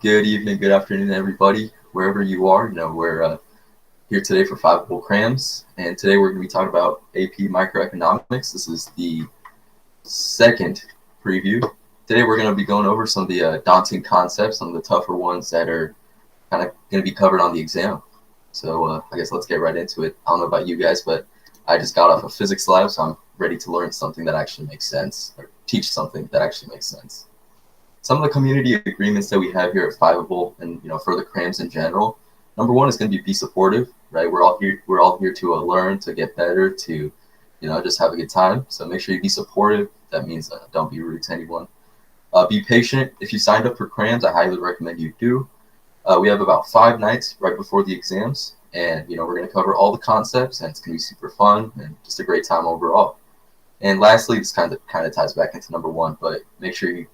Good evening, good afternoon, everybody, wherever you are. We're here today for Fiveable Crams, and today we're going to be talking about AP Microeconomics. This is the second preview. Today we're going to be going over some of the daunting concepts, some of the tougher ones that are kind of going to be covered on the exam. So I guess let's get right into it. I don't know about you guys, but I just got off a physics lab, so I'm ready to learn something that actually makes sense, or teach something that actually makes sense. Some of the community agreements that we have here at Fiveable, and for the crams in general, number one is going to be supportive, right? We're all here to learn, to get better, to just have a good time. So make sure you be supportive. That means don't be rude to anyone. Be patient. If you signed up for crams, I highly recommend you do. We have about 5 nights right before the exams, and we're going to cover all the concepts, and it's going to be super fun and just a great time overall. And lastly, this kind of ties back into number one, but make sure you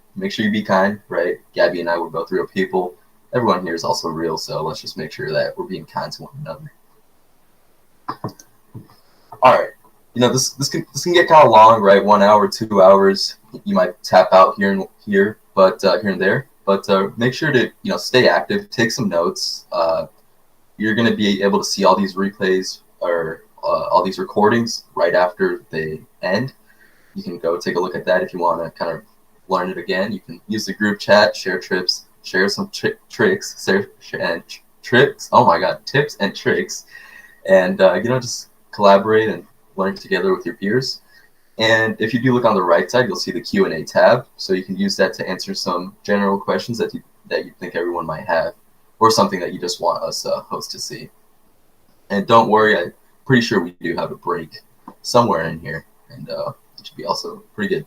be kind, right? Gabby and I were both real people. Everyone here is also real, so let's just make sure that we're being kind to one another. All right, this can get kind of long, right? 1 hour, 2 hours. You might tap out here and there, but make sure to stay active, take some notes. You're going to be able to see all these replays or all these recordings right after they end. You can go take a look at that if you want to kind of learn it again. You can use the group chat, share tips, share some tricks, and tricks. Oh my God, tips and tricks, and just collaborate and learn together with your peers. And if you do look on the right side, you'll see the Q&A tab, so you can use that to answer some general questions that you think everyone might have, or something that you just want us hosts to see. And don't worry, I'm pretty sure we do have a break somewhere in here, and it should be also pretty good.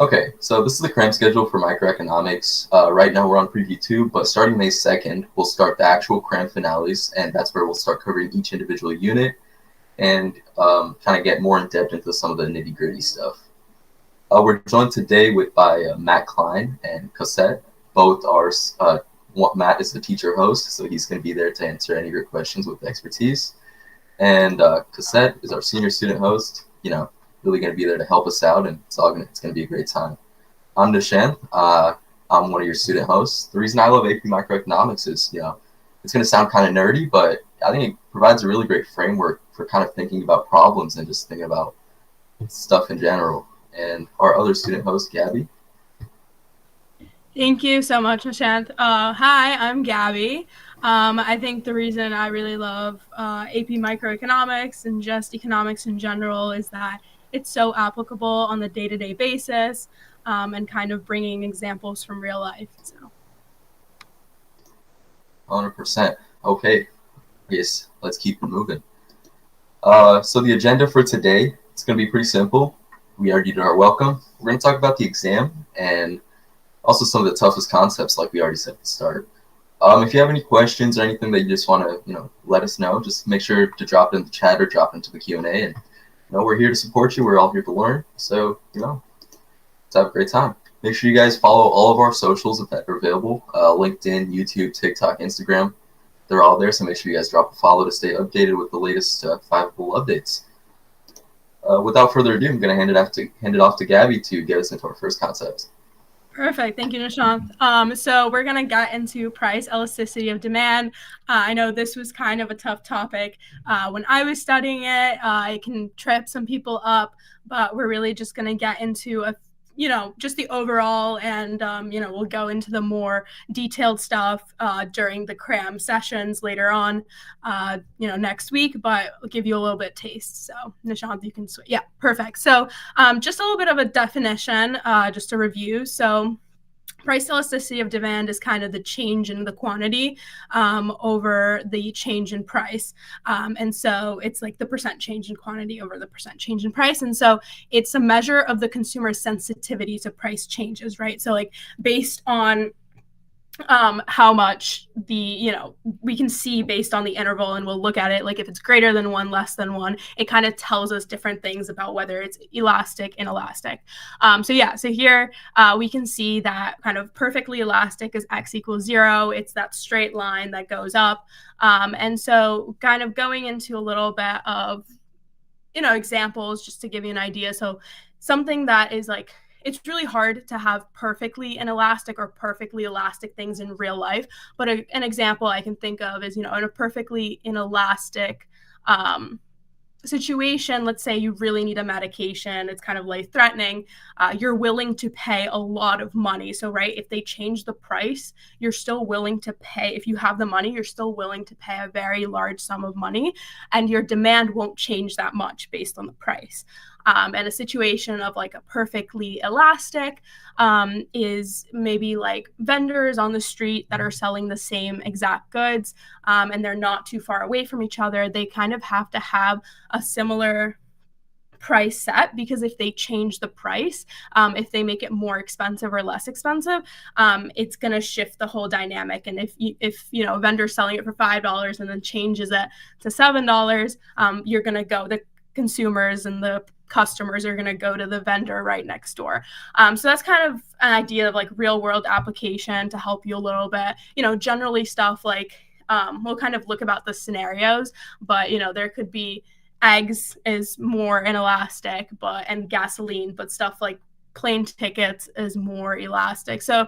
Okay, so this is the cram schedule for microeconomics. Right now we're on preview 2, but starting May 2nd, we'll start the actual cram finales, and that's where we'll start covering each individual unit and kind of get more in depth into some of the nitty-gritty stuff. We're joined today by Matt Klein and Cosette. Both are, Matt is the teacher host, so he's going to be there to answer any of your questions with expertise. And Cosette is our senior student host, really going to be there to help us out, and it's going to be a great time. I'm Nishan. I'm one of your student hosts. The reason I love AP Microeconomics is, it's going to sound kind of nerdy, but I think it provides a really great framework for kind of thinking about problems and just thinking about stuff in general. And our other student host, Gabby. Thank you so much, Nishant. Hi, I'm Gabby. I think the reason I really love AP Microeconomics and just economics in general is that it's so applicable on the day-to-day basis and kind of bringing examples from real life. So. 100%. Okay. Yes, let's keep it moving. So the agenda for today, it's going to be pretty simple. We already did our welcome. We're going to talk about the exam and also some of the toughest concepts, like we already said at the start. If you have any questions or anything that you just want to, let us know, just make sure to drop it in the chat or drop it into the Q&A. And we're here to support you. We're all here to learn. So, let's have a great time. Make sure you guys follow all of our socials if they're available. LinkedIn, YouTube, TikTok, Instagram. They're all there. So make sure you guys drop a follow to stay updated with the latest Fiveable updates. Without further ado, I'm going to hand it off to Gabby to get us into our first concept. Perfect. Thank you, Nishant. So we're going to get into price elasticity of demand. I know this was kind of a tough topic. When I was studying it, it can trip some people up, but we're really just going to get into just the overall, and we'll go into the more detailed stuff during the cram sessions later on next week, but I'll give you a little bit of taste. So Nishant, you can switch. Yeah, perfect. So just a little bit of a definition, just to review. So price elasticity of demand is kind of the change in the quantity over the change in price. And so it's like the percent change in quantity over the percent change in price. And so it's a measure of the consumer's sensitivity to price changes, right? So like based on how much we can see based on the interval, and we'll look at it like if it's greater than 1, less than 1, it kind of tells us different things about whether it's elastic, inelastic. So here we can see that kind of perfectly elastic is x equals 0. It's that straight line that goes up. And so kind of going into a little bit of examples just to give you an idea. So something that is like it's really hard to have perfectly inelastic or perfectly elastic things in real life. But an example I can think of is, in a perfectly inelastic situation, let's say you really need a medication, it's kind of life threatening, you're willing to pay a lot of money. So, right, if they change the price, you're still willing to pay. If you have the money, you're still willing to pay a very large sum of money, and your demand won't change that much based on the price. And a situation of like a perfectly elastic is maybe like vendors on the street that are selling the same exact goods, and they're not too far away from each other. They kind of have to have a similar price set, because if they change the price, if they make it more expensive or less expensive, it's going to shift the whole dynamic. And if a vendor's selling it for $5 and then changes it to $7, you're going to go, the consumers and the customers are going to go to the vendor right next door. So that's kind of an idea of like real world application to help you a little bit. Generally stuff like we'll kind of look about the scenarios, but there could be eggs is more inelastic, and gasoline, but stuff like plane tickets is more elastic. So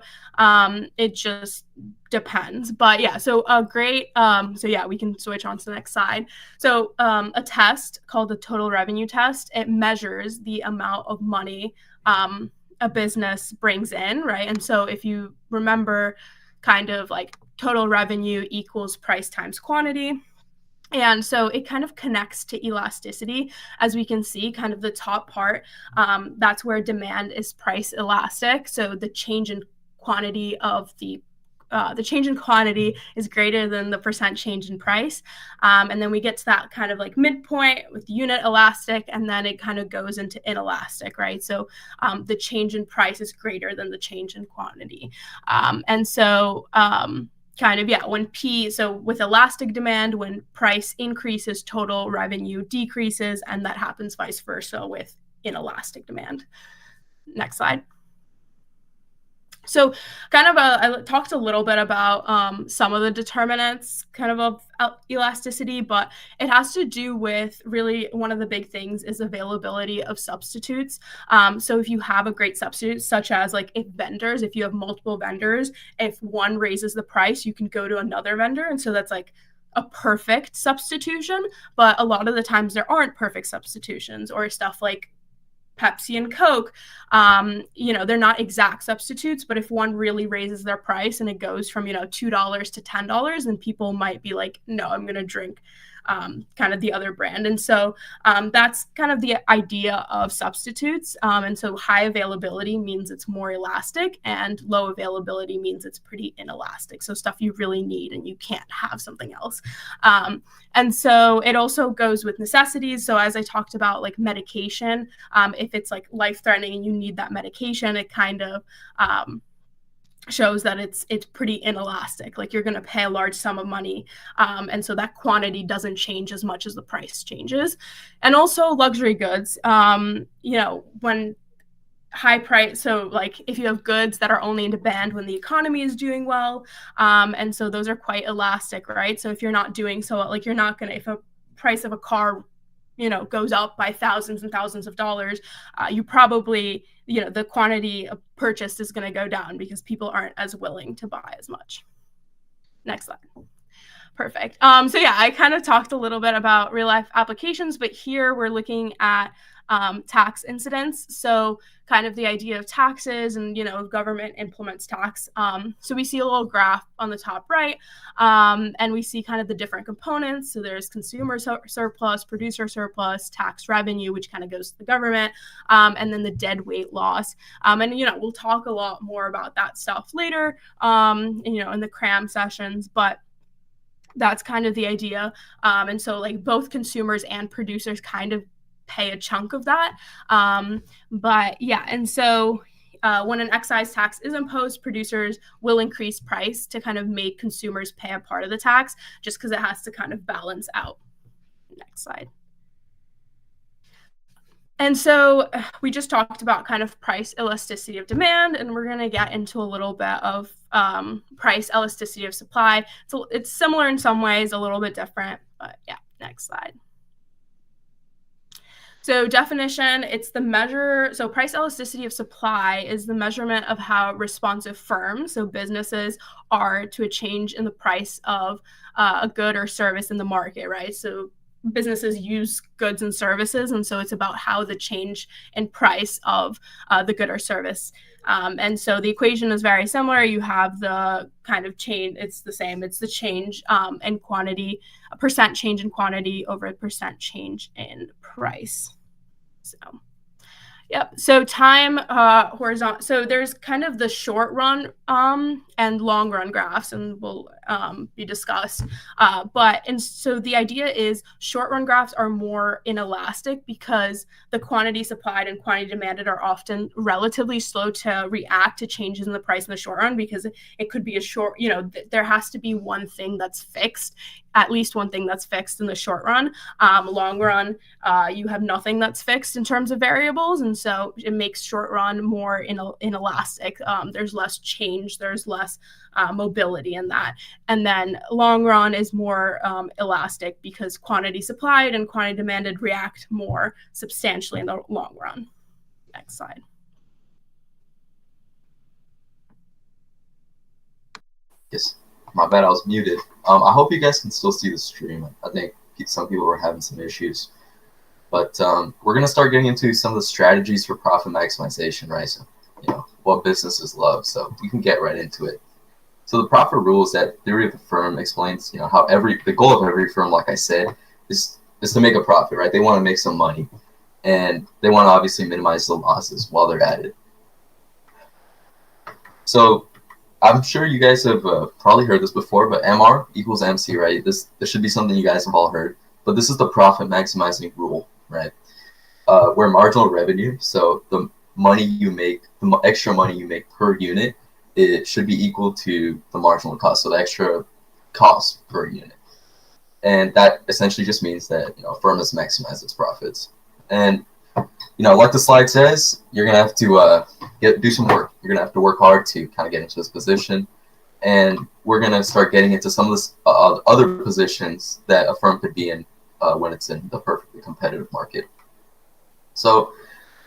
it just depends. But yeah, so a great, so yeah, we can switch on to the next slide. So a test called the total revenue test, it measures the amount of money a business brings in, right? And so if you remember, kind of like total revenue equals price times quantity. And so it kind of connects to elasticity. As we can see, kind of the top part, that's where demand is price elastic. So the change in quantity of the change in quantity is greater than the percent change in price. And then we get to that kind of like midpoint with unit elastic, and then it kind of goes into inelastic, right? So the change in price is greater than the change in quantity. And so kind of, yeah, so with elastic demand, when price increases, total revenue decreases, and that happens vice versa with inelastic demand. Next slide. So kind of I talked a little bit about some of the determinants kind of elasticity, but it has to do with really one of the big things is availability of substitutes. So if you have a great substitute, such as like if you have multiple vendors, if one raises the price, you can go to another vendor. And so that's like a perfect substitution, but a lot of the times there aren't perfect substitutions, or stuff like Pepsi and Coke, they're not exact substitutes, but if one really raises their price and it goes from, $2 to $10, then people might be like, no, I'm going to drink kind of the other brand. And so that's kind of the idea of substitutes. And so high availability means it's more elastic, and low availability means it's pretty inelastic. So stuff you really need and you can't have something else. And so it also goes with necessities. So as I talked about, like medication, if it's like life-threatening and you need that medication, it kind of shows that it's pretty inelastic. Like you're going to pay a large sum of money, and so that quantity doesn't change as much as the price changes. And also luxury goods, when high price, so like if you have goods that are only in demand when the economy is doing well, and so those are quite elastic, right? So if you're not doing so, like you're not going to, if a price of a car goes up by thousands and thousands of dollars, you probably, the quantity of purchased is going to go down because people aren't as willing to buy as much. Next slide. Perfect. So yeah, I kind of talked a little bit about real life applications, but here we're looking at tax incidence. So kind of the idea of taxes and, government implements tax. So we see a little graph on the top right, and we see kind of the different components. So there's consumer surplus, producer surplus, tax revenue, which kind of goes to the government, and then the dead weight loss. And, we'll talk a lot more about that stuff later, in the Cram sessions, but that's kind of the idea. And so like both consumers and producers kind of pay a chunk of that. But yeah, and so when an excise tax is imposed, producers will increase price to kind of make consumers pay a part of the tax, just because it has to kind of balance out. Next slide. And so we just talked about kind of price elasticity of demand, and we're going to get into a little bit of price elasticity of supply. So it's similar in some ways, a little bit different, but yeah, next slide. So definition, it's the measure, so price elasticity of supply is the measurement of how responsive firms, so businesses, are to a change in the price of a good or service in the market, right? So businesses use goods and services, and so it's about how the change in price of the good or service. And so the equation is very similar. You have the kind of change, it's the same. It's the change in quantity, a percent change in quantity over a percent change in price. So, yep. So time horizontal. So there's kind of the short run and long run graphs, and will be discussed. So the idea is short run graphs are more inelastic because the quantity supplied and quantity demanded are often relatively slow to react to changes in the price in the short run, because it could be a short, there has to be one thing that's fixed, at least one thing that's fixed in the short run. Long run, you have nothing that's fixed in terms of variables, and so it makes short run more inelastic. There's less change, there's less mobility in that. And then long run is more elastic because quantity supplied and quantity demanded react more substantially in the long run. Next slide. Yes, my bad, I was muted. I hope you guys can still see the stream. I think some people were having some issues. But we're going to start getting into some of the strategies for profit maximization, right? So, what businesses love. So we can get right into it. So the profit rules, that theory of the firm, explains, how the goal of every firm, like I said, is to make a profit, right? They want to make some money, and they want to obviously minimize the losses while they're at it. So I'm sure you guys have probably heard this before, but MR equals MC, right? This should be something you guys have all heard. But this is the profit maximizing rule, right? Where marginal revenue, so the money you make, the extra money you make per unit, it should be equal to the marginal cost, so the extra cost per unit. And that essentially just means that a firm has maximized its profits. And like the slide says, you're gonna have to do some work. You're gonna have to work hard to kind of get into this position. And we're gonna start getting into some of this other positions that a firm could be in when it's in the perfectly competitive market. So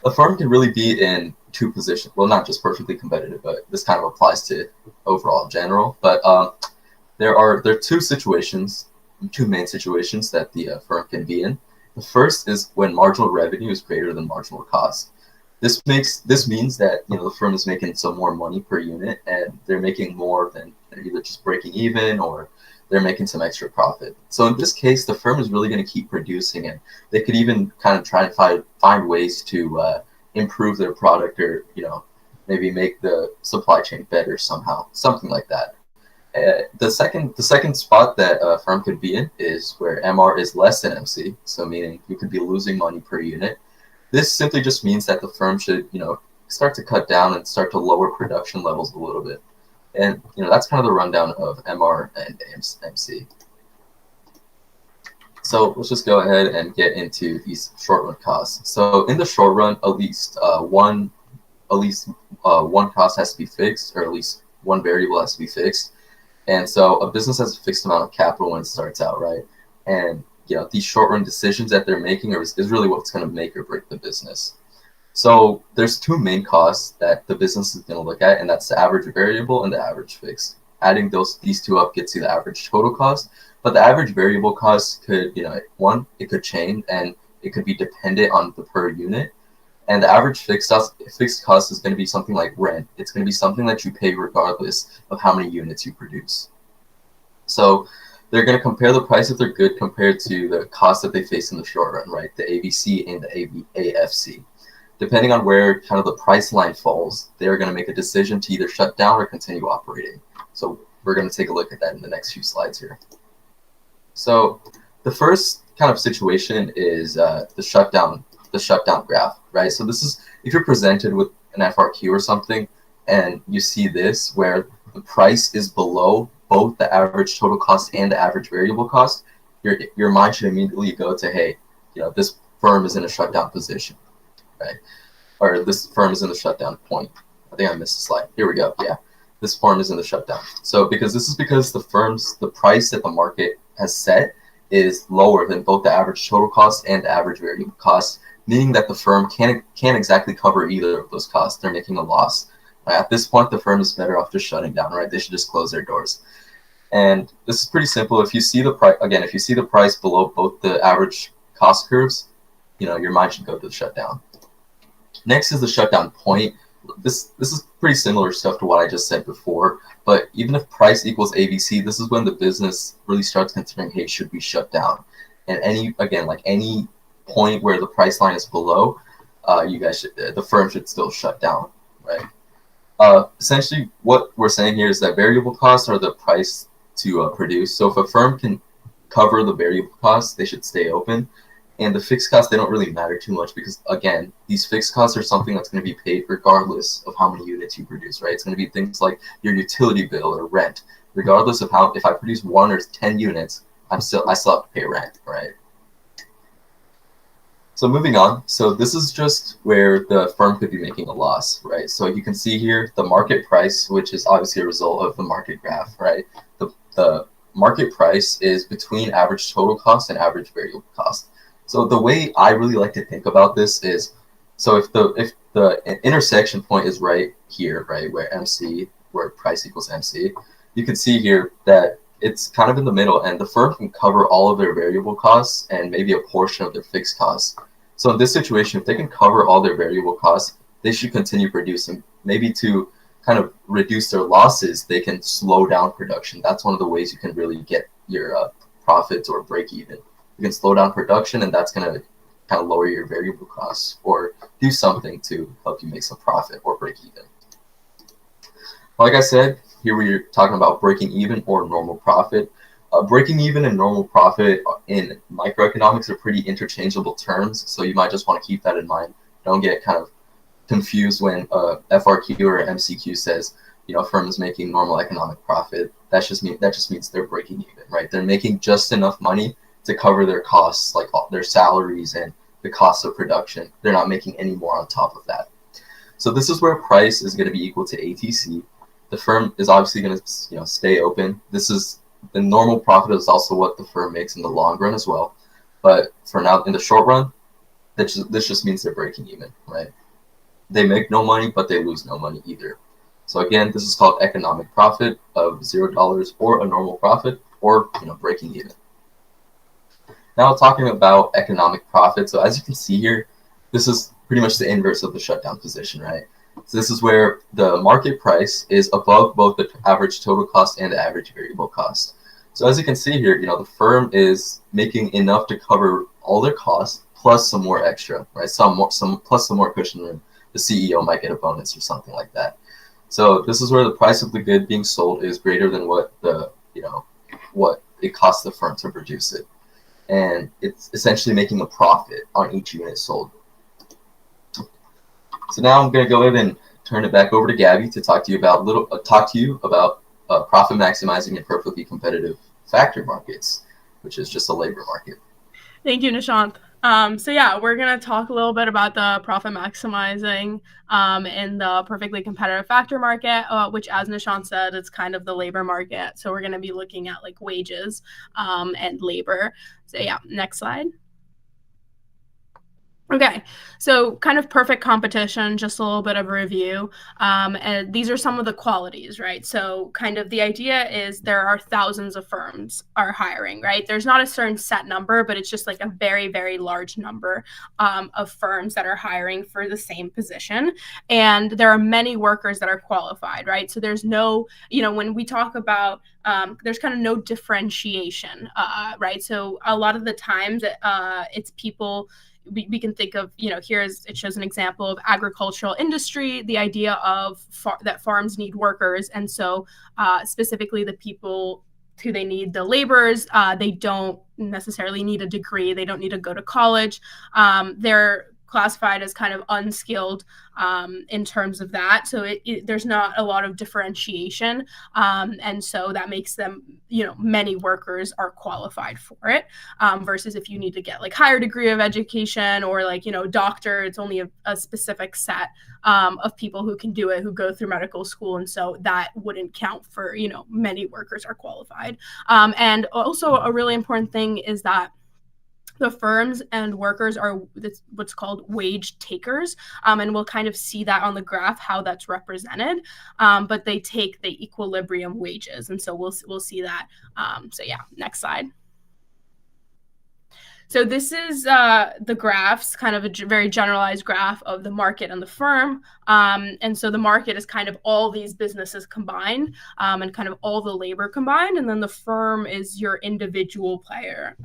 a firm can really be in two positions. Well, not just perfectly competitive, but this kind of applies to overall general. But there are two main situations that the firm can be in. The first is when marginal revenue is greater than marginal cost. This means that the firm is making some more money per unit, and they're making more than they're either just breaking even or they're making some extra profit. So in this case, the firm is really going to keep producing, and they could even kind of try to find ways to improve their product, or maybe make the supply chain better somehow, something like that. The second spot that a firm could be in is where MR is less than MC, so meaning you could be losing money per unit. This simply just means that the firm should start to cut down and start to lower production levels a little bit. And that's kind of the rundown of MR and MC. So let's just go ahead and get into these short run costs. So in the short run, at least one cost has to be fixed, or at least one variable has to be fixed. And so a business has a fixed amount of capital when it starts out, right? And these short run decisions that they're making is really what's going to make or break the business. So there's two main costs that the business is going to look at, and that's the average variable and the average fixed. Adding these two up gets you the average total cost, but the average variable cost could, it could change, and it could be dependent on the per unit. And the average fixed cost is going to be something like rent. It's going to be something that you pay regardless of how many units you produce. So they're going to compare the price of their good compared to the cost that they face in the short run, right? The ABC and the AFC. Depending on where kind of the price line falls, they're going to make a decision to either shut down or continue operating. So we're going to take a look at that in the next few slides here. So the first kind of situation is the shutdown graph, right? So this is, if you're presented with an FRQ or something, and you see this where the price is below both the average total cost and the average variable cost, your mind should immediately go to, hey, this firm is in a shutdown position, right? Or this firm is in the shutdown point. I think I missed a slide. Here we go. Yeah, this firm is in the shutdown. So because the price that the market has set is lower than both the average total cost and the average variable cost, meaning that the firm can't exactly cover either of those costs. They're making a loss. At this point, the firm is better off just shutting down, right? They should just close their doors. And this is pretty simple. If you see the price, again, if you see the price below both the average cost curves, your mind should go to the shutdown. Next is the shutdown point. This is pretty similar stuff to what I just said before, but even if price equals ABC, this is when the business really starts considering, hey, should we shut down? And any point where the price line is below, the firm should still shut down, right? Essentially, what we're saying here is that variable costs are the price to produce. So if a firm can cover the variable costs, they should stay open. And the fixed costs, they don't really matter too much because, again, these fixed costs are something that's going to be paid regardless of how many units you produce, right? It's going to be things like your utility bill or rent. Regardless of if I produce 1 or 10 units, I still have to pay rent, right? So moving on, so this is just where the firm could be making a loss, right? So you can see here the market price, which is obviously a result of the market graph, right? The market price is between average total cost and average variable cost. So the way I really like to think about this is, so if the intersection point is right here, right, where price equals MC, you can see here that it's kind of in the middle, and the firm can cover all of their variable costs and maybe a portion of their fixed costs. So in this situation, if they can cover all their variable costs, they should continue producing. Maybe to kind of reduce their losses, they can slow down production. That's one of the ways you can really get your profits or break even. You can slow down production, and that's going to kind of lower your variable costs or do something to help you make some profit or break even. Like I said, here we're talking about breaking even or normal profit. Breaking even and normal profit in microeconomics are pretty interchangeable terms, so you might just want to keep that in mind. Don't get kind of confused when FRQ or MCQ says, firm is making normal economic profit. That just means they're breaking even, right? They're making just enough money to cover their costs, like their salaries and the cost of production. They're not making any more on top of that. So this is where price is going to be equal to ATC. The firm is obviously going to stay open. This is the normal profit is also what the firm makes in the long run as well. But for now, in the short run, this just means they're breaking even, right? They make no money, but they lose no money either. So again, this is called economic profit of $0 or a normal profit or breaking even. Now talking about economic profit. So as you can see here, this is pretty much the inverse of the shutdown position, right? So this is where the market price is above both the average total cost and the average variable cost. So as you can see here, the firm is making enough to cover all their costs plus some more extra, right? Plus some more cushion room. The CEO might get a bonus or something like that. So this is where the price of the good being sold is greater than what what it costs the firm to produce it. And it's essentially making a profit on each unit sold. So now I'm going to go ahead and turn it back over to Gabby to talk to you about profit maximizing in perfectly competitive factor markets, which is just a labor market. Thank you, Nishant. So yeah, we're going to talk a little bit about the profit maximizing in the perfectly competitive factor market, which, as Nishant said, it's kind of the labor market. So we're going to be looking at like wages and labor. So yeah, next slide. Okay, so kind of perfect competition, just a little bit of a review. And these are some of the qualities, right? So kind of the idea is there are thousands of firms are hiring, right? There's not a certain set number, but it's just like a very, very large number of firms that are hiring for the same position. And there are many workers that are qualified, right? So there's no, when we talk about there's kind of no differentiation, right? So a lot of the times it's people, we can think of, it shows an example of agricultural industry, the idea of that farms need workers. And so specifically the people who they need, the laborers, they don't necessarily need a degree. They don't need to go to college. They're classified as kind of unskilled in terms of that. So there's not a lot of differentiation. And so that makes them, many workers are qualified for it versus if you need to get like higher degree of education or like, doctor, it's only a specific set of people who can do it, who go through medical school. And so that wouldn't count for, many workers are qualified. And also a really important thing is that The firms and workers are what's called wage takers, and we'll kind of see that on the graph how that's represented. But they take the equilibrium wages, and so we'll see that. So yeah, next slide. So this is the graphs, kind of a very generalized graph of the market and the firm. And so the market is kind of all these businesses combined, and kind of all the labor combined. And then the firm is your individual player,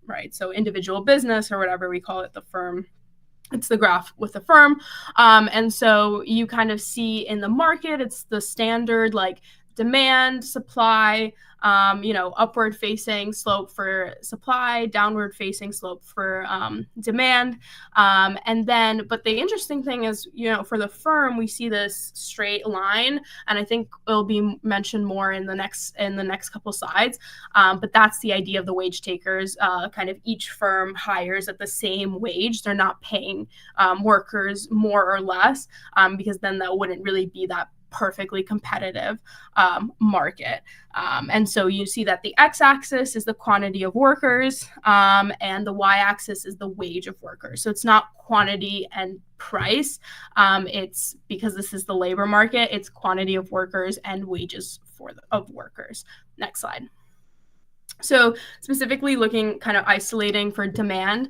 right? So individual business, or whatever we call it, the firm. It's the graph with the firm. And so you kind of see in the market, it's the standard like demand, supply, upward facing slope for supply, downward facing slope for demand. And then, but the interesting thing is, for the firm, we see this straight line, and I think it'll be mentioned more in the next couple slides. But that's the idea of the wage takers. Kind of each firm hires at the same wage. They're not paying workers more or less, because then that wouldn't really be that perfectly competitive market. And so you see that the x-axis is the quantity of workers, and the y-axis is the wage of workers. So it's not quantity and price. It's because this is the labor market, it's quantity of workers and wages of workers. Next slide. So specifically looking, kind of isolating for demand.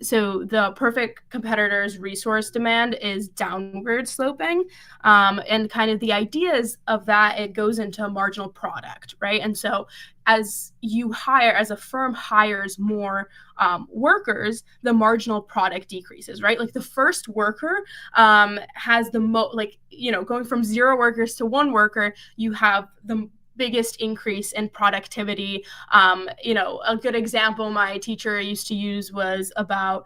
So the perfect competitor's resource demand is downward sloping. And kind of the ideas of that, it goes into a marginal product, right? And so as a firm hires more workers, the marginal product decreases, right? Like the first worker has the going from 0 workers to 1 worker, you have the biggest increase in productivity. A good example my teacher used to use was about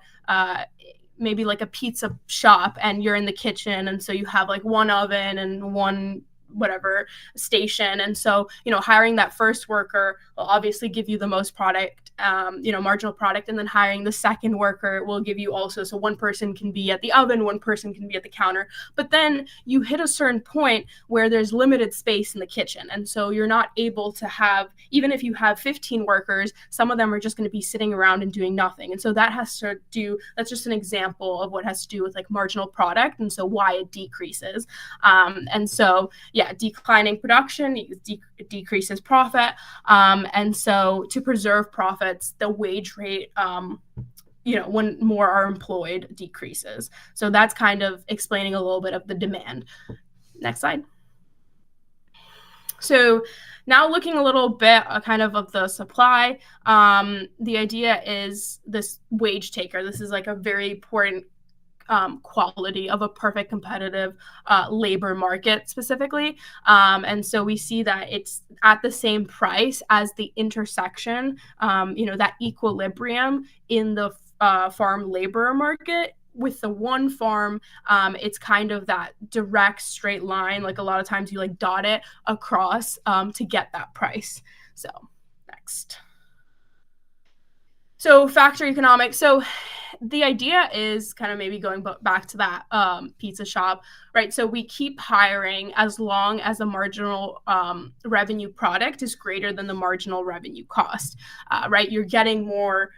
maybe like a pizza shop, and you're in the kitchen, and so you have like one oven and one whatever station, and so hiring that first worker will obviously give you the most product, marginal product, and then hiring the second worker will give you also, so one person can be at the oven, one person can be at the counter, but then you hit a certain point where there's limited space in the kitchen, and so you're not able to have, even if you have 15 workers, some of them are just going to be sitting around and doing nothing, and so that's just an example of what has to do with like marginal product, and so why it decreases. And so declining production decreases profit, and so to preserve profits, the wage rate, when more are employed, decreases. So that's kind of explaining a little bit of the demand. Next slide. So now looking a little bit kind of the supply, the idea is this wage taker. This is like a very important quality of a perfect competitive labor market specifically. And so we see that it's at the same price as the intersection, that equilibrium in the farm labor market. With the one farm, it's kind of that direct straight line. Like a lot of times you like dot it across to get that price. So next. So factor economics. So the idea is kind of maybe going back to that pizza shop, right? So we keep hiring as long as the marginal revenue product is greater than the marginal revenue cost, right? You're getting more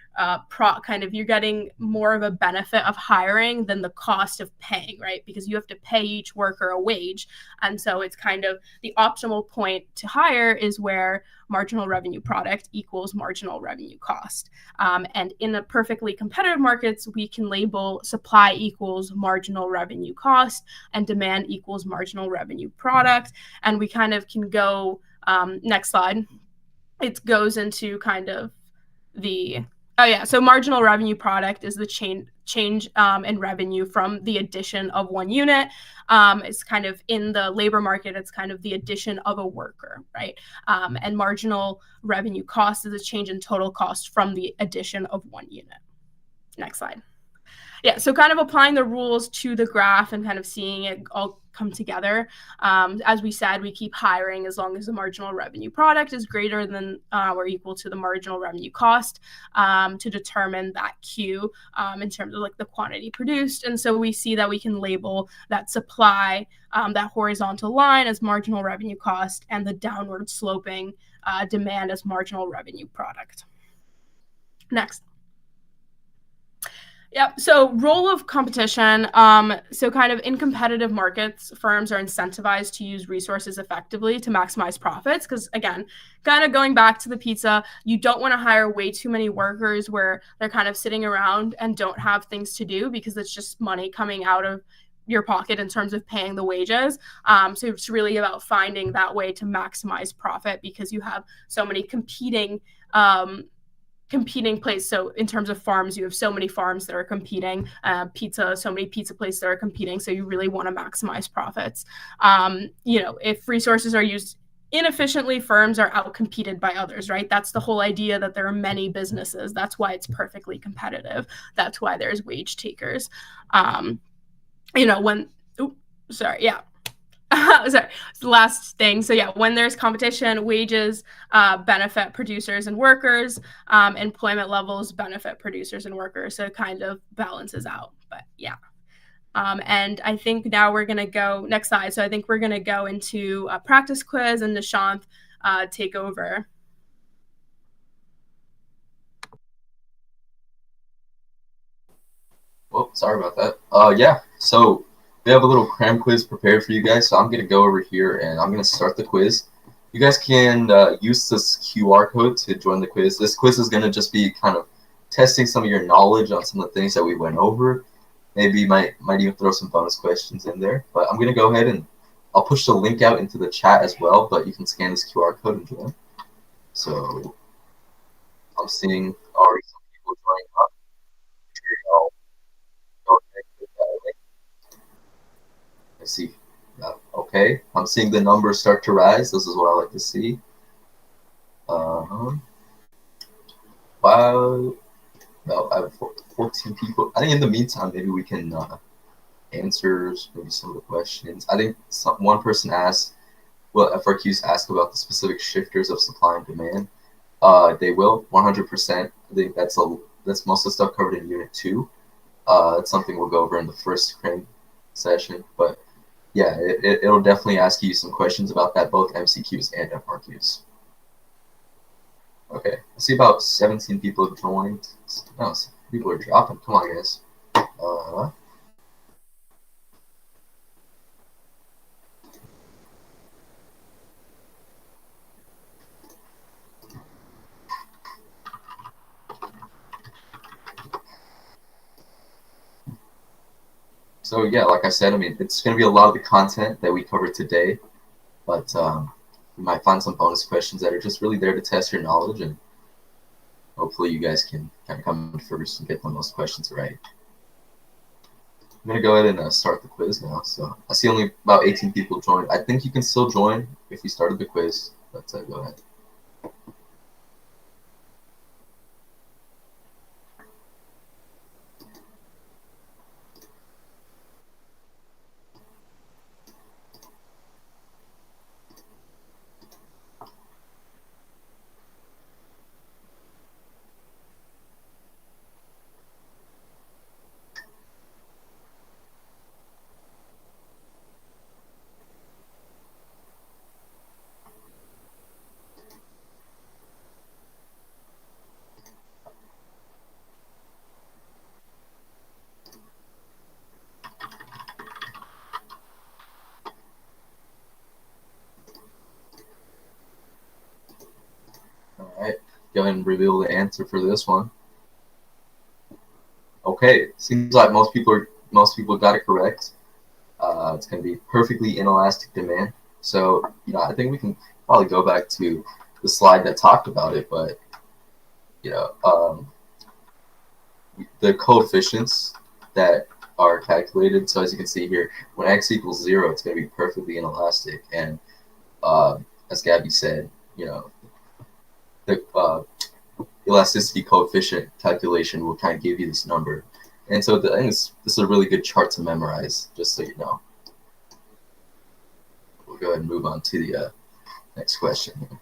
you're getting more of a benefit of hiring than the cost of paying, right? Because you have to pay each worker a wage. And so it's kind of the optimal point to hire is where marginal revenue product equals marginal revenue cost. And in a perfectly competitive markets, we can label supply equals marginal revenue cost and demand equals marginal revenue product. And we kind of can go, next slide. It goes into kind of so marginal revenue product is the change in revenue from the addition of one unit. It's kind of in the labor market, it's kind of the addition of a worker, right? And marginal revenue cost is a change in total cost from the addition of one unit. Next slide. Yeah, so kind of applying the rules to the graph and kind of seeing it all come together. As we said, we keep hiring as long as the marginal revenue product is greater than or equal to the marginal revenue cost to determine that Q in terms of like the quantity produced. And so we see that we can label that supply, that horizontal line as marginal revenue cost, and the downward sloping demand as marginal revenue product. Next. Yep. So role of competition. So kind of in competitive markets, firms are incentivized to use resources effectively to maximize profits. Because again, kind of going back to the pizza, you don't want to hire way too many workers where they're kind of sitting around and don't have things to do because it's just money coming out of your pocket in terms of paying the wages. So it's really about finding that way to maximize profit because you have so many competing place. So in terms of farms, you have so many farms that are competing, so many pizza places that are competing. So you really want to maximize profits. If resources are used inefficiently, firms are outcompeted by others, right? That's the whole idea that there are many businesses. That's why it's perfectly competitive. That's why there's wage takers. Um, you know, when, oops, sorry, yeah. Sorry, last thing. So yeah, when there's competition, wages benefit producers and workers. Employment levels benefit producers and workers. So it kind of balances out. But yeah. And I think now we're going to go next slide. So I think we're going to go into a practice quiz and Nishant take over. Well, sorry about that. Yeah, so we have a little cram quiz prepared for you guys. So I'm going to go over here and I'm going to start the quiz. You guys can use this QR code to join the quiz. This quiz is going to just be kind of testing some of your knowledge on some of the things that we went over. Maybe might even throw some bonus questions in there. But I'm going to go ahead and I'll push the link out into the chat as well, but you can scan this QR code and join. So I'm seeing already some people joining up. I see. Okay, I'm seeing the numbers start to rise. This is what I like to see. Wow. Well, I have 14 people. I think in the meantime, maybe we can answer maybe some of the questions. I think one person asked, will FRQs ask about the specific shifters of supply and demand? They will, 100%. I think that's most of the stuff covered in Unit 2. That's something we'll go over in the first Cram session. But yeah, it'll definitely ask you some questions about that, both MCQs and FRQs. Okay, I see about 17 people have joined. Oh, people are dropping. Come on, guys. So yeah, like I said, I mean, it's going to be a lot of the content that we covered today, but we might find some bonus questions that are just really there to test your knowledge, and hopefully you guys can kind of come first and get the most questions right. I'm going to go ahead and start the quiz now. So I see only about 18 people joined. I think you can still join if you started the quiz, but go ahead. All right, go ahead and reveal the answer for this one. Okay, seems like most people got it correct. It's going to be perfectly inelastic demand. So I think we can probably go back to the slide that talked about it, but the coefficients that are calculated. So as you can see here, when x equals 0, it's going to be perfectly inelastic, and as Gabby said, the elasticity coefficient calculation will kind of give you this number. And so I think this is a really good chart to memorize, just so you know. We'll go ahead and move on to the next question here.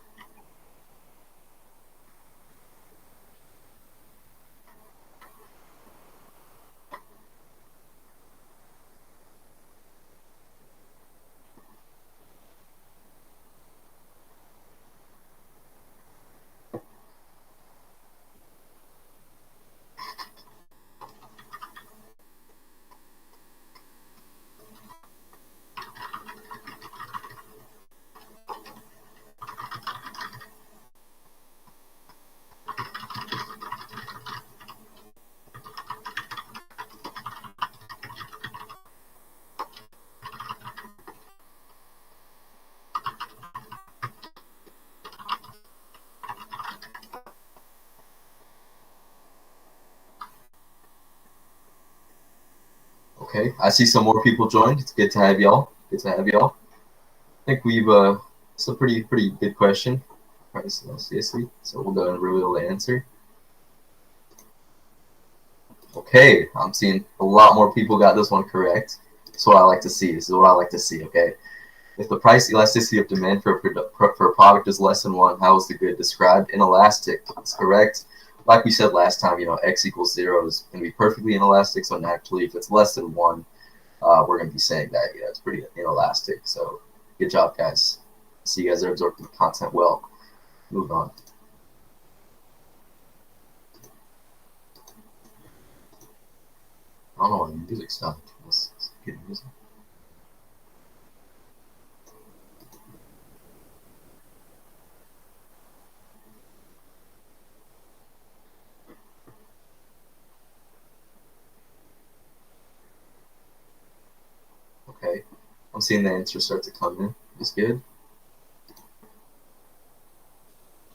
Okay, I see some more people joined. It's good to have y'all. Good to have y'all. I think we've it's a pretty good question. Price elasticity. So we'll go and reveal the answer. Okay, I'm seeing a lot more people got this one correct. That's what I like to see. This is what I like to see. Okay, if the price elasticity of demand for a product is less than 1, how is the good described? Inelastic. That's correct. Like we said last time, x equals 0 is going to be perfectly inelastic. So naturally, if it's less than 1, we're going to be saying that it's pretty inelastic. So good job, guys. See, you guys are absorbing the content well. Move on. I don't know why the music stopped. Let's get music. Okay, I'm seeing the answer start to come in. That's good.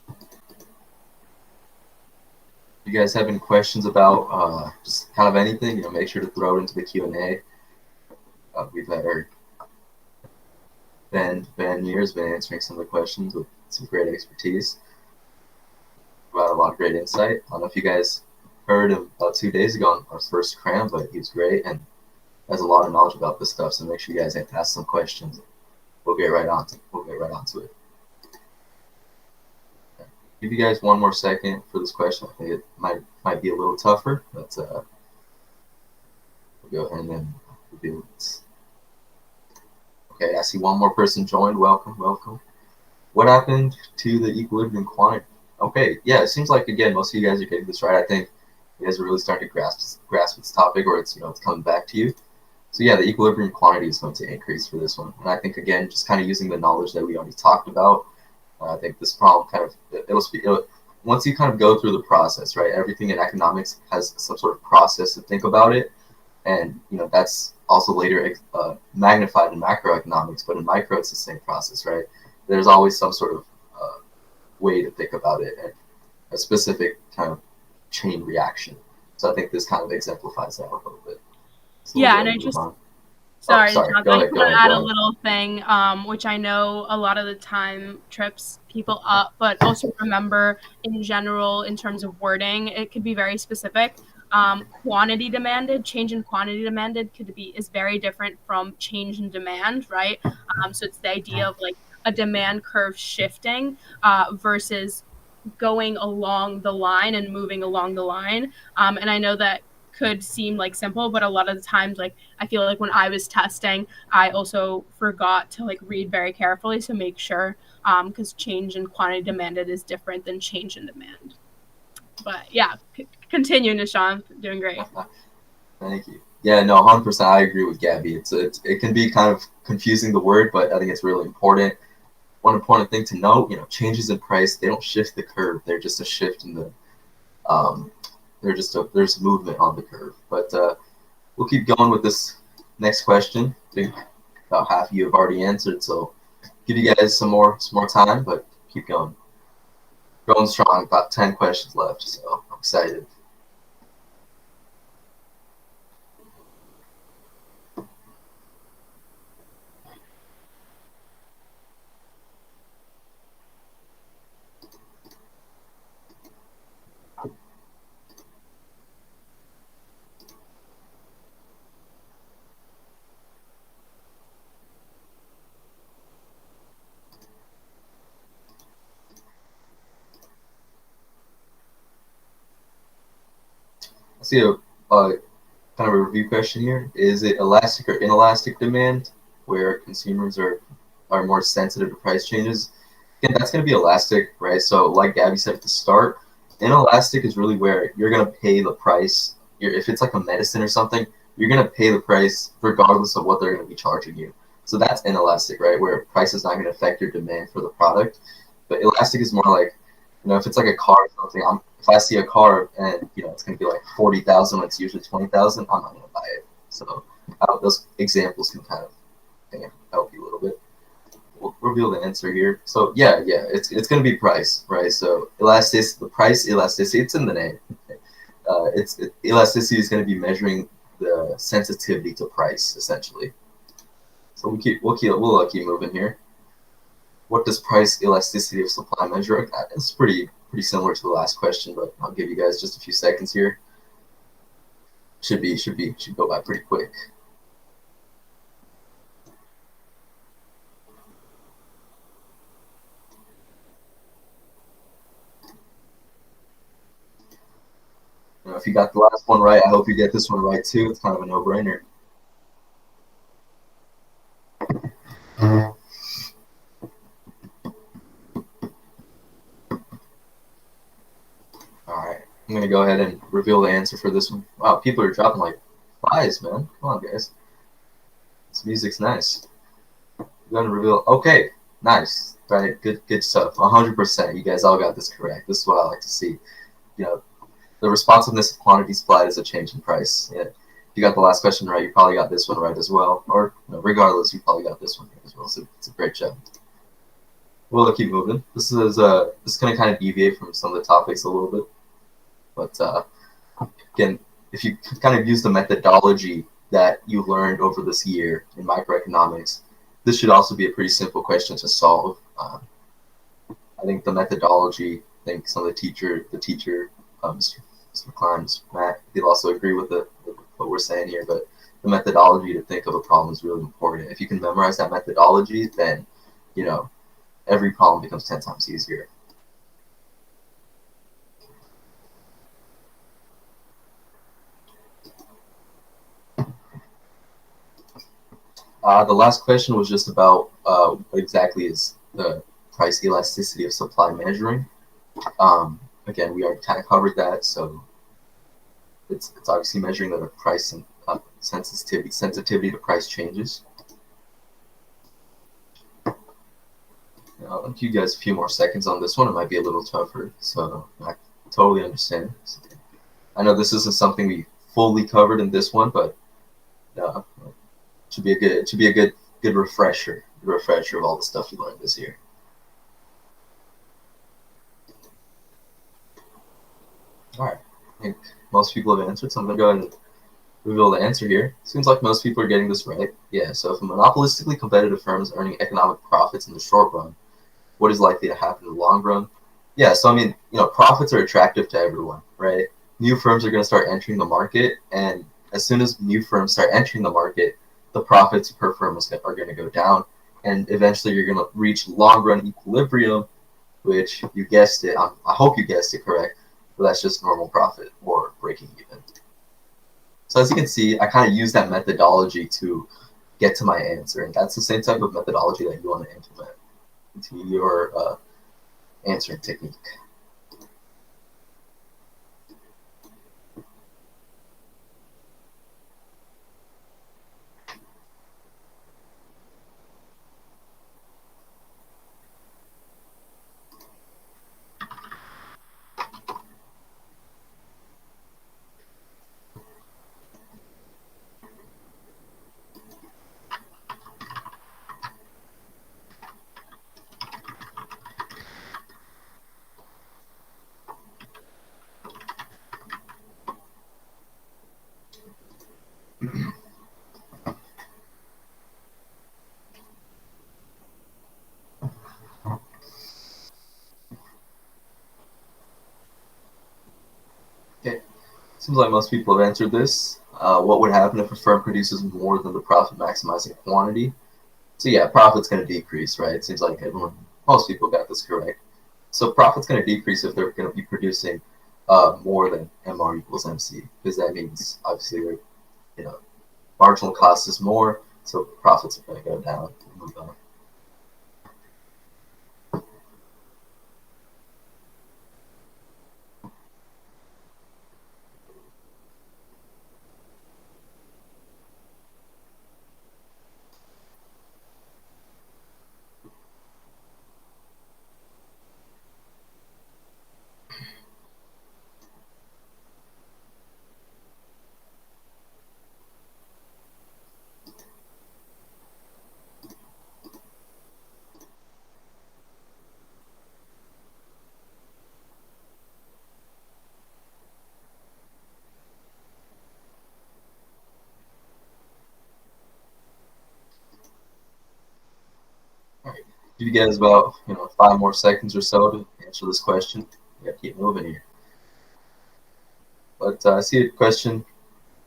If you guys have any questions about just kind of anything, make sure to throw it into the Q&A. We've had our Ben here has been answering some of the questions with some great expertise. About a lot of great insight. I don't know if you guys heard him about 2 days ago on our first Cram, but he was great and has a lot of knowledge about this stuff. So make sure you guys ask some questions. We'll get right on to it. Okay. Give you guys one more second for this question. I think it might be a little tougher, but we'll go ahead and then reveal it. Okay, I see one more person joined. Welcome. What happened to the equilibrium quantity? Okay, yeah, it seems like, again, most of you guys are getting this right. I think you guys are really starting to grasp this topic, or it's it's coming back to you. So yeah, the equilibrium quantity is going to increase for this one. And I think, again, just kind of using the knowledge that we already talked about, I think this problem kind of, once you kind of go through the process, right, everything in economics has some sort of process to think about it. And, that's also later magnified in macroeconomics, but in micro, it's the same process, right? There's always some sort of way to think about it and a specific kind of chain reaction. So I think this kind of exemplifies that a little bit. So yeah, and I just, sorry, go I ahead, just want to add a little thing, which I know a lot of the time trips people up, but also remember in general, in terms of wording, it could be very specific. Quantity demanded, change in quantity demanded is very different from change in demand, right? So it's the idea of like a demand curve shifting versus going along the line and moving along the line. And I know that could seem like simple, but a lot of the times, like I feel like when I was testing, I also forgot to like read very carefully. So make sure, because change in quantity demanded is different than change in demand. But yeah, continue, Nishant. Doing great. Thank you. Yeah, no, 100%. I agree with Gabby. It can be kind of confusing, the word, but I think it's really important. One important thing to note, changes in price, they don't shift the curve. They're just a shift in the there's movement on the curve. But we'll keep going with this next question. I think about half of you have already answered, so give you guys some more time, but keep going. Going strong. About 10 questions left, so I'm excited. I see a kind of a review question here. Is it elastic or inelastic demand, where consumers are more sensitive to price changes? Again, that's going to be elastic, right? So like Gabby said at the start, inelastic is really where you're going to pay the price. If it's like a medicine or something, you're going to pay the price regardless of what they're going to be charging you. So that's inelastic, right? Where price is not going to affect your demand for the product. But elastic is more like, if it's like a car or something, if I see a car and it's going to be like 40,000 when it's usually 20,000, I'm not going to buy it. So those examples can kind of help you a little bit. We'll reveal the answer here. So yeah, it's going to be price, right? So the price elasticity, it's in the name. Elasticity is going to be measuring the sensitivity to price, essentially. So we'll keep moving here. What does price elasticity of supply measure? It's pretty similar to the last question, but I'll give you guys just a few seconds here. Should go by pretty quick. You know, if you got the last one right, I hope you get this one right too. It's kind of a no-brainer. All right, I'm gonna go ahead and reveal the answer for this one. Wow, people are dropping like flies, man. Come on, guys. This music's nice. I'm gonna reveal. Okay, nice. Right, good stuff. 100%. You guys all got this correct. This is what I like to see. You know, the responsiveness of quantity supplied is a change in price. Yeah. If you got the last question right, you probably got this one right as well. Or regardless, you probably got this one right as well. So it's a great job. We'll keep moving. This is gonna kind of deviate from some of the topics a little bit, but again, if you kind of use the methodology that you learned over this year in microeconomics, this should also be a pretty simple question to solve. I think the methodology, I think some of the teacher, Mr. Klein, Mr. Matt, they'll also agree with what we're saying here, but the methodology to think of a problem is really important. If you can memorize that methodology, then, you know, every problem becomes 10 times easier. The last question was just about what exactly is the price elasticity of supply measuring. Again, we already kind of covered that, so it's obviously measuring the price and sensitivity to price changes. I'll give you guys a few more seconds on this one. It might be a little tougher, so I totally understand. I know this isn't something we fully covered in this one, but should be a good refresher of all the stuff you learned this year. All right, I think most people have answered, so I'm gonna go ahead and reveal the answer here. Seems like most people are getting this right. Yeah, so if a monopolistically competitive firm is earning economic profits in the short run, what is likely to happen in the long run? Yeah, so I mean, profits are attractive to everyone, right? New firms are going to start entering the market, and as soon as new firms start entering the market, the profits per firm are going to go down, and eventually you're going to reach long-run equilibrium, which you guessed it. I hope you guessed it correct, but that's just normal profit or breaking even. So as you can see, I kind of use that methodology to get to my answer, and that's the same type of methodology that you want to implement into your answering technique. Okay, seems like most people have answered this. What would happen if a firm produces more than the profit maximizing quantity? So yeah, profit's going to decrease, right? It seems like most people got this correct. So profit's going to decrease if they're going to be producing more than MR equals MC, because that means obviously marginal cost is more, so profits are going to go down. Give you guys about 5 more seconds or so to answer this question. We gotta keep moving here. But I see a question.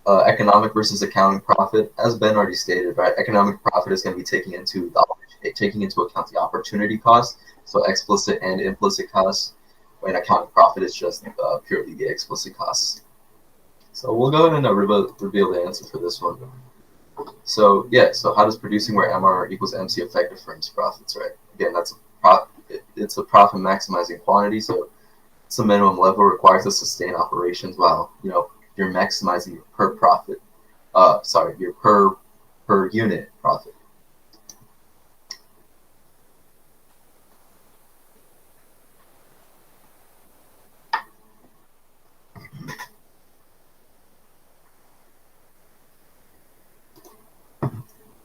Economic versus accounting profit. As Ben already stated, right? Economic profit is going to be taking into account the opportunity cost, so explicit and implicit costs. When accounting profit is just purely the explicit costs. So we'll go ahead and reveal the answer for this one. So yeah, so how does producing where MR equals MC affect a firm's profits, right? Again, it's a profit maximizing quantity, so it's a minimum level required to sustain operations while you're maximizing your your per unit profit.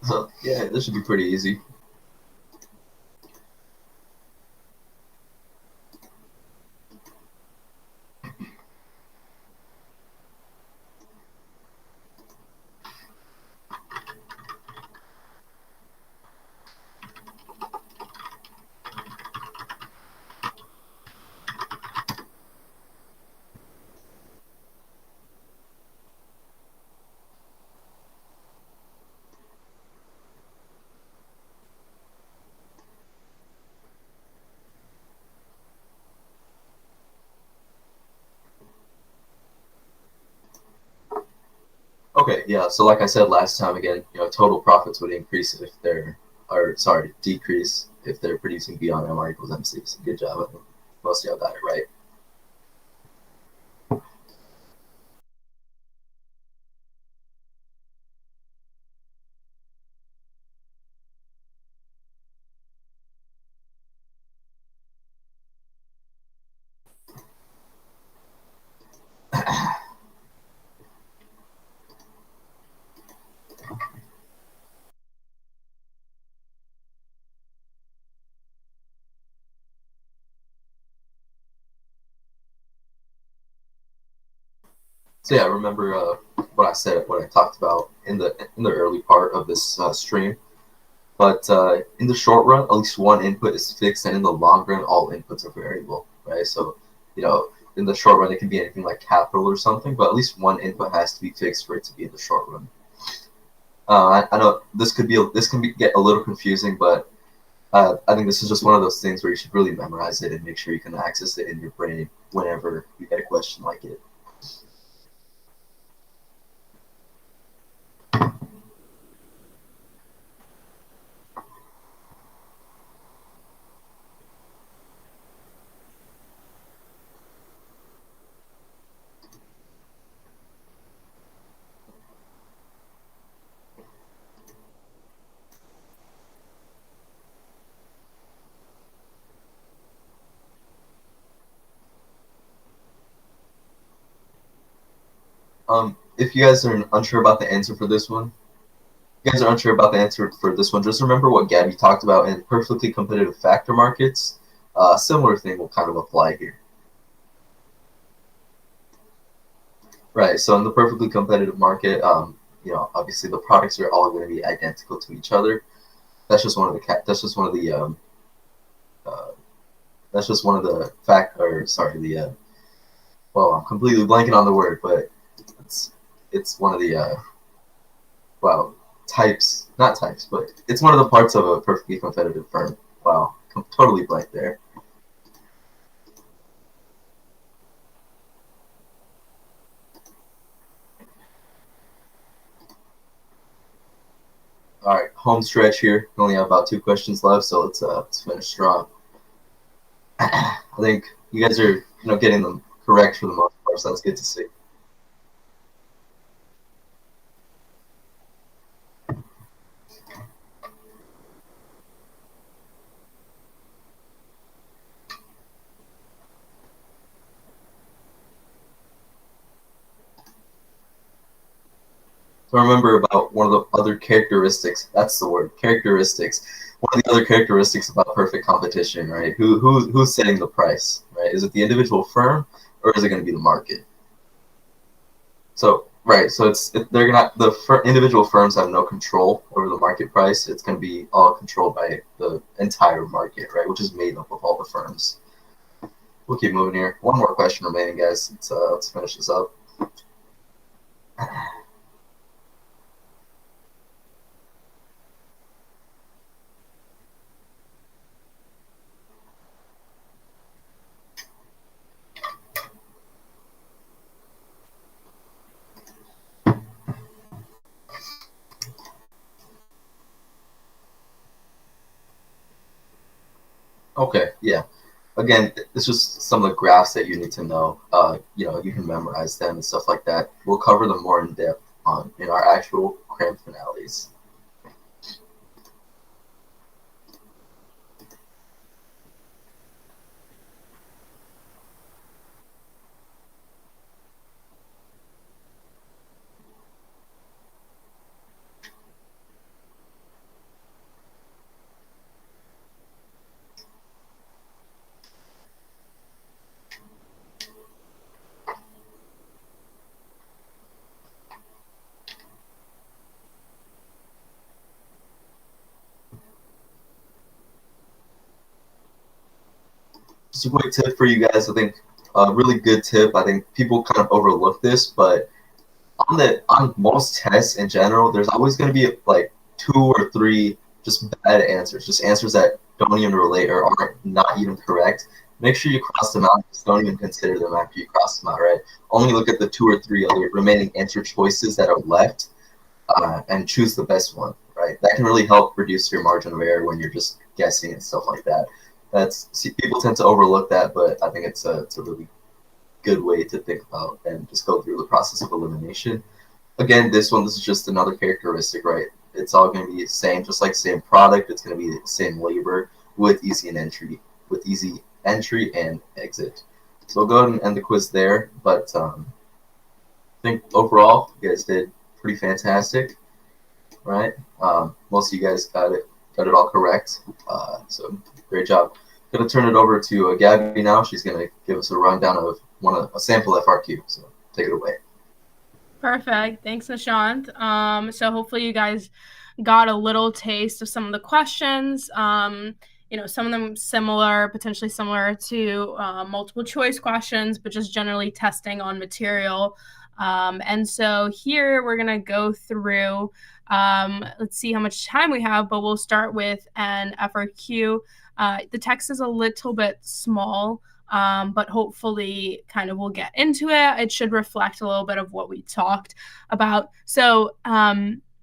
So yeah, this should be pretty easy. Okay, yeah. So like I said last time, again, total profits would increase if decrease if they're producing beyond MR equals MC. So good job. I think most of y'all got it right. So yeah, remember what I talked about in the early part of this stream. But in the short run, at least one input is fixed, and in the long run, all inputs are variable, right? So, in the short run, it can be anything like capital or something, but at least one input has to be fixed for it to be in the short run. I know this can get a little confusing, but I think this is just one of those things where you should really memorize it and make sure you can access it in your brain whenever you get a question like it. If you guys are unsure about the answer for this one, just remember what Gabby talked about in perfectly competitive factor markets. Similar thing will kind of apply here. Right. So in the perfectly competitive market, obviously the products are all going to be identical to each other. That's just one of the well, I'm completely blanking on the word, but it's one of the types, not types, but it's one of the parts of a perfectly competitive firm. Wow, totally blank there. All right, home stretch here. We only have about 2 questions left, so let's finish strong. I think you guys are getting them correct for the most part, so that's good to see. So remember about one of the other characteristics. That's the word, characteristics. One of the other characteristics about perfect competition, right? Who's setting the price, right? Is it the individual firm or is it going to be the market? So Right. So they're gonna individual firms have no control over the market price. It's gonna be all controlled by the entire market, right, which is made up of all the firms. We'll keep moving here. One more question remaining, guys. Let's finish this up. Okay, yeah. Again, it's just some of the graphs that you need to know. You can memorize them and stuff like that. We'll cover them more in depth in our actual Cram finales. Just a quick tip for you guys. I think a really good tip. I think people kind of overlook this, but on most tests in general, there's always going to be like 2 or 3 just bad answers, just answers that don't even relate or are not even correct. Make sure you cross them out. Just don't even consider them after you cross them out, right? Only look at the 2 or 3 other remaining answer choices that are left and choose the best one, right? That can really help reduce your margin of error when you're just guessing and stuff like that. People tend to overlook that, but I think it's a really good way to think about and just go through the process of elimination. Again, this is just another characteristic, right? It's all going to be the same, just like same product. It's going to be the same labor with easy entry and exit. So we'll go ahead and end the quiz there. But I think overall, you guys did pretty fantastic, right? Most of you guys got it all correct. So great job. Going to turn it over to Gabby now. She's going to give us a rundown of a sample FRQ. So take it away. Perfect. Thanks, Nishant. So hopefully you guys got a little taste of some of the questions. Some of them potentially similar to multiple choice questions, but just generally testing on material. And so here we're going to go through, let's see how much time we have, but we'll start with an FRQ. The text is a little bit small, but hopefully kind of we'll get into it. It should reflect a little bit of what we talked about. So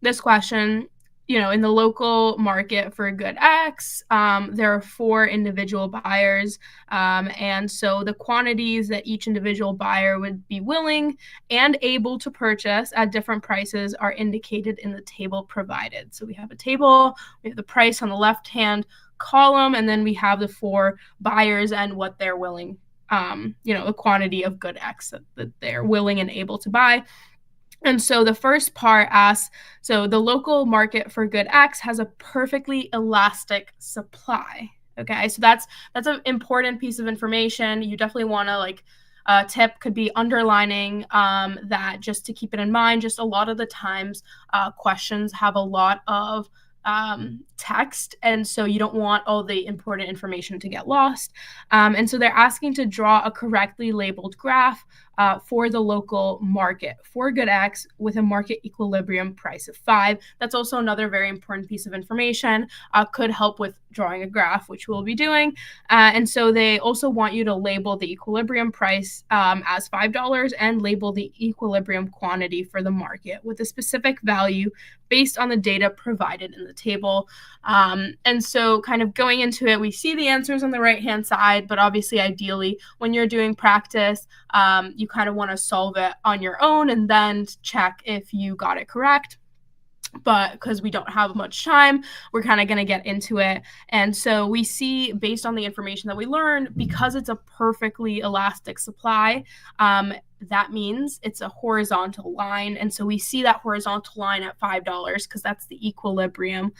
this question, in the local market for good X, there are 4 individual buyers. And so the quantities that each individual buyer would be willing and able to purchase at different prices are indicated in the table provided. So we have a table, we have the price on the left-hand column, and then we have the 4 buyers and what they're willing, a quantity of good X that they're willing and able to buy. And so the first part asks, so the local market for good X has a perfectly elastic supply. Okay, so that's an important piece of information. You definitely want to tip could be underlining that, just to keep it in mind. Just a lot of the times questions have a lot of text, and so you don't want all the important information to get lost. And so they're asking to draw a correctly labeled graph for the local market for good X with a market equilibrium price of 5. That's also another very important piece of information. Could help with drawing a graph, which we'll be doing. And so they also want you to label the equilibrium price as $5 and label the equilibrium quantity for the market with a specific value based on the data provided in the table. And so kind of going into it, we see the answers on the right-hand side, but obviously ideally when you're doing practice, you kind of want to solve it on your own and then check if you got it correct. But because we don't have much time, we're kind of going to get into it. And so we see, based on the information that we learned, because it's a perfectly elastic supply, that means it's a horizontal line. And so we see that horizontal line at $5 because that's the equilibrium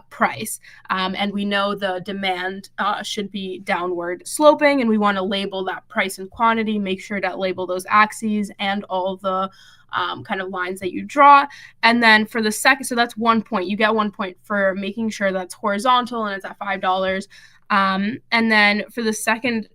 price. And we know the demand should be downward sloping, and we want to label that price and quantity, make sure to label those axes and all the kind of lines that you draw. And then for the second, so that's 1 point. You get 1 point for making sure that's horizontal and it's at $5. And then for the second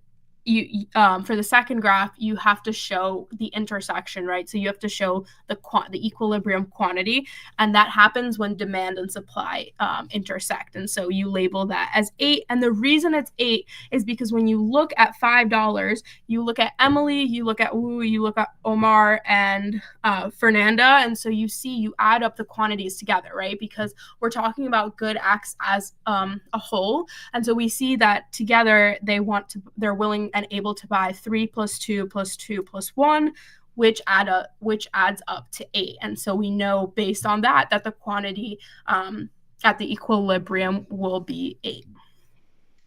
for the second graph, you have to show the intersection, right? So you have to show the equilibrium quantity, and that happens when demand and supply intersect. And so you label that as 8. And the reason it's 8 is because when you look at $5, you look at Emily, you look at Wu, you look at Omar and Fernanda, and so you see you add up the quantities together, right? Because we're talking about good X as a whole, and so we see that together they're willing and able to buy 3 plus 2 plus 2 plus 1, which adds up to 8. And so we know based on that the quantity at the equilibrium will be 8.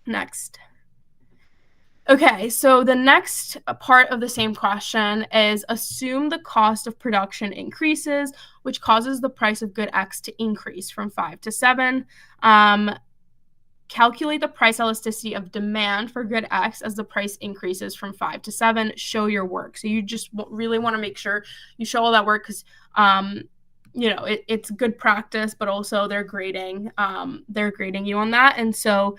Next. Okay, so the next part of the same question is assume the cost of production increases, which causes the price of good X to increase from 5 to 7. Calculate the price elasticity of demand for good X as the price increases from 5 to 7. Show your work. So you just really want to make sure you show all that work because, it's good practice, but also they're grading you on that. And so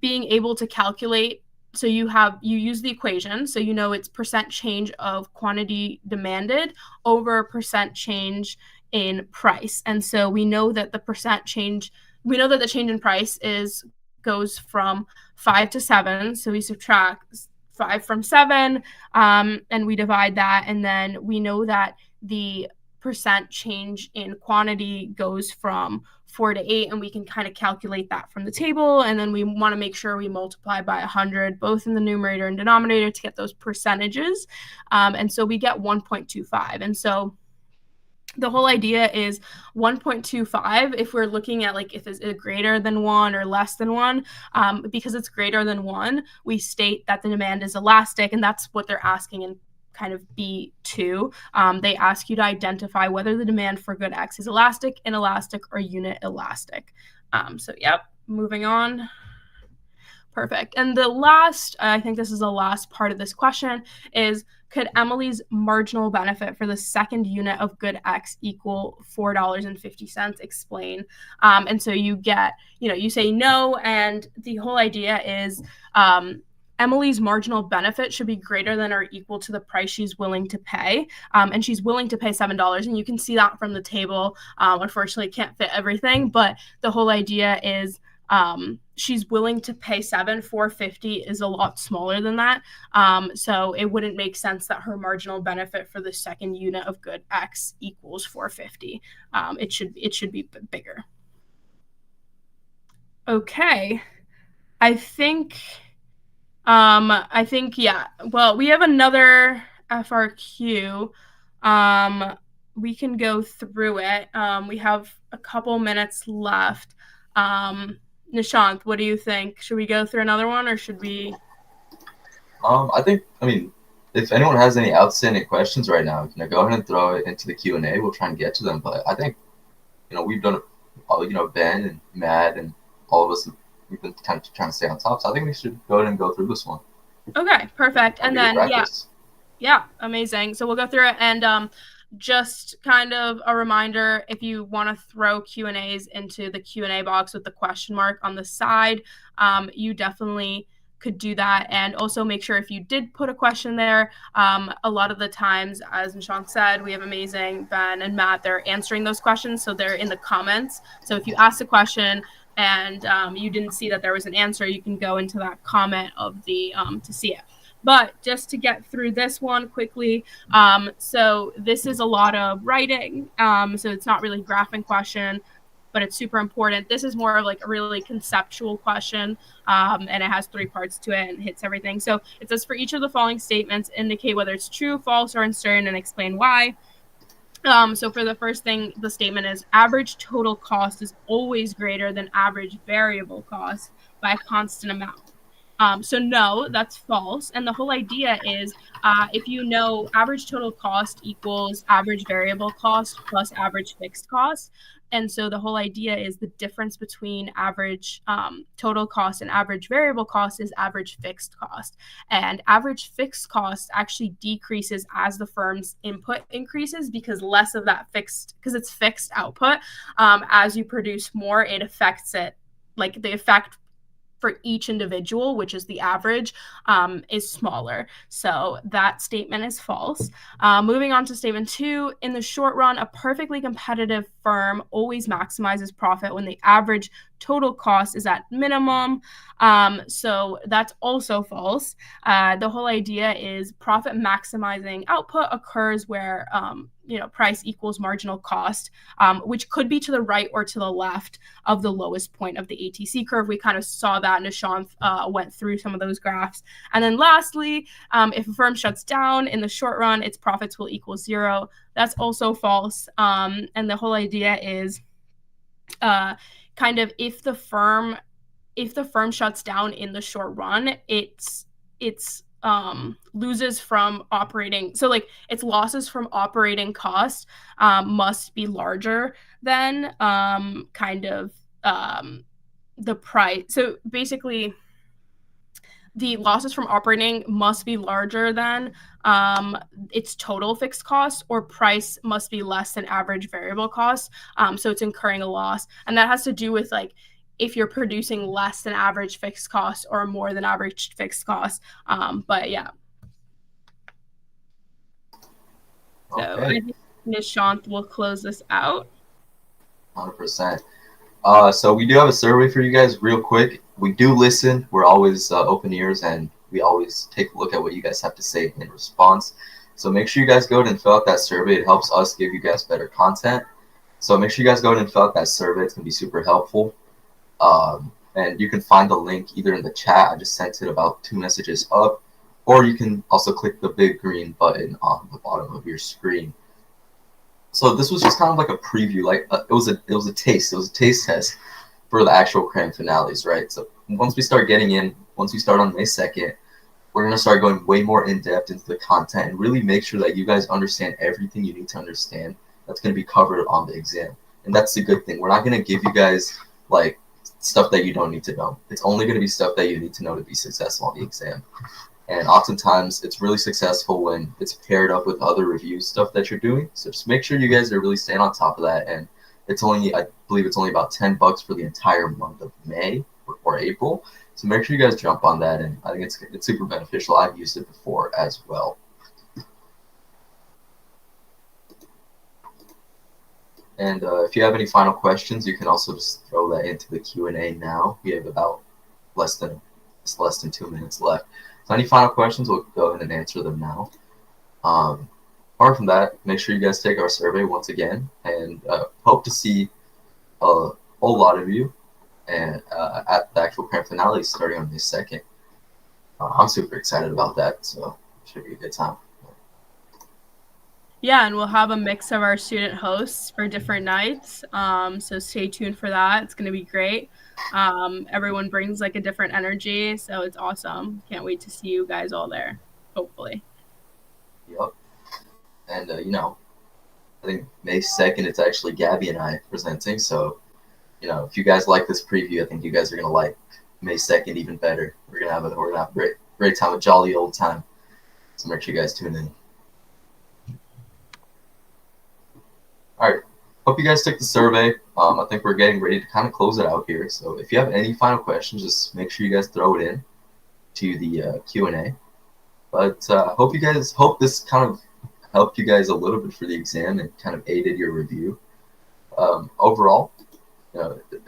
being able to calculate, so you use the equation, so it's percent change of quantity demanded over percent change in price. And so we know that the change in price goes from 5 to 7. So we subtract 5 from 7 and we divide that. And then we know that the percent change in quantity goes from 4 to 8, and we can kind of calculate that from the table. And then we want to make sure we multiply by 100, both in the numerator and denominator, to get those percentages. And so we get 1.25. And so the whole idea is 1.25 if we're looking at if it's greater than 1 or less than 1. Because it's greater than 1, we state that the demand is elastic, and that's what they're asking in kind of B2. They ask you to identify whether the demand for good X is elastic, inelastic, or unit elastic. Moving on. Perfect. And I think this is the last part of this question is, could Emily's marginal benefit for the second unit of good X equal $4.50? Explain. And so you get, you say no, and the whole idea is Emily's marginal benefit should be greater than or equal to the price she's willing to pay. And she's willing to pay $7. And you can see that from the table. Unfortunately, can't fit everything, but the whole idea is she's willing to pay $4.50 is a lot smaller than that. So it wouldn't make sense that her marginal benefit for the second unit of good X equals $4.50. It should be bigger. Okay. I think, yeah. Well, we have another FRQ. We can go through it. We have a couple minutes left. Nishant, what do you think? Should we go through another one, or should we? If anyone has any outstanding questions right now, go ahead and throw it into the Q&A. We'll try and get to them. But I think, we've done it. Ben and Matt and all of us, we've been kind of trying to stay on top. So I think we should go ahead and go through this one. Okay, perfect. And then, yeah, amazing. So we'll go through it, and just kind of a reminder, if you want to throw Q&As into the Q&A box with the question mark on the side, you definitely could do that. And also make sure if you did put a question there, a lot of the times, as Nishant said, we have amazing Ben and Matt, they're answering those questions, so they're in the comments. So if you ask a question and you didn't see that there was an answer, you can go into that comment of the to see it. But just to get through this one quickly, so this is a lot of writing, so it's not really graphing question, but it's super important. This is more of a really conceptual question, and it has 3 parts to it and hits everything. So it says, for each of the following statements, indicate whether it's true, false, or uncertain, and explain why. So for the first thing, the statement is average total cost is always greater than average variable cost by a constant amount. So no, that's false. And the whole idea is if you know average total cost equals average variable cost plus average fixed cost. And so the whole idea is the difference between average total cost and average variable cost is average fixed cost. And average fixed cost actually decreases as the firm's input increases because less of that fixed, because it's fixed output. As you produce more, it affects it. Like the effect for each individual, which is the average, is smaller. So that statement is false. Moving on to statement 2, in the short run, a perfectly competitive firm always maximizes profit when the average total cost is at minimum. So that's also false. The whole idea is profit maximizing output occurs where price equals marginal cost, which could be to the right or to the left of the lowest point of the ATC curve. We kind of saw that, and Nishant went through some of those graphs. And then lastly, if a firm shuts down in the short run, its profits will equal 0. That's also false. And the whole idea is kind of if the firm shuts down in the short run, it's loses from operating. So like its losses from operating costs must be larger than the price. So basically, the losses from operating must be larger than its total fixed cost, or price must be less than average variable cost. So it's incurring a loss. And that has to do with like if you're producing less than average fixed cost or more than average fixed cost. But yeah. So Okay. I think Nishant will close this out. 100%. So we do have a survey for you guys real quick. We do listen. We're always open ears, and we always take a look at what you guys have to say in response. So make sure you guys go ahead and fill out that survey. It helps us give you guys better content. So make sure you guys go ahead and fill out that survey. It's going to be super helpful. And you can find the link either in the chat. I just sent it about 2 messages up, or you can also click the big green button on the bottom of your screen. So this was just kind of like a preview, like it was a taste test for the actual Cram finales, right? So once we start on May 2nd, we're going to start going way more in depth into the content and really make sure that you guys understand everything you need to understand that's going to be covered on the exam. And that's the good thing. We're not going to give you guys like stuff that you don't need to know. It's only going to be stuff that you need to know to be successful on the exam. And oftentimes it's really successful when it's paired up with other review stuff that you're doing. So just make sure you guys are really staying on top of that. And it's only, I believe it's only about $10 for the entire month of May or April. So make sure you guys jump on that. And I think it's super beneficial. I've used it before as well. And if you have any final questions, you can also just throw that into the Q&A now. We have about less than 2 minutes left. So any final questions, we'll go ahead and answer them now. Apart from that, make sure you guys take our survey once again, and hope to see a whole lot of you and at the actual Cram finale starting on May 2nd. I'm super excited about that, so it should be a good time. Yeah, and we'll have a mix of our student hosts for different nights. So stay tuned for that. It's going to be great. Everyone brings like a different energy, so it's awesome. Can't wait to see you guys all there, hopefully. Yep. And, I think May 2nd, it's actually Gabby and I presenting. So, if you guys like this preview, I think you guys are going to like May 2nd even better. We're going to have a great time, a jolly old time. So make sure you guys tune in. All right. Hope you guys took the survey. I think we're getting ready to kind of close it out here. So if you have any final questions, just make sure you guys throw it in to the Q&A. But hope this kind of helped you guys a little bit for the exam and kind of aided your review. Overall,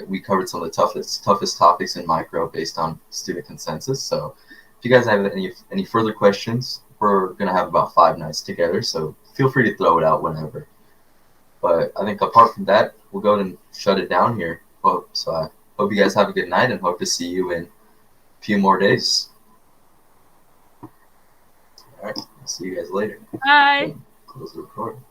we covered some of the toughest topics in micro based on student consensus. So if you guys have any further questions, we're going to have about 5 nights together. So feel free to throw it out whenever. But I think apart from that, we'll go ahead and shut it down here. So I hope you guys have a good night and hope to see you in a few more days. All right. I'll see you guys later. Bye. Close the recording.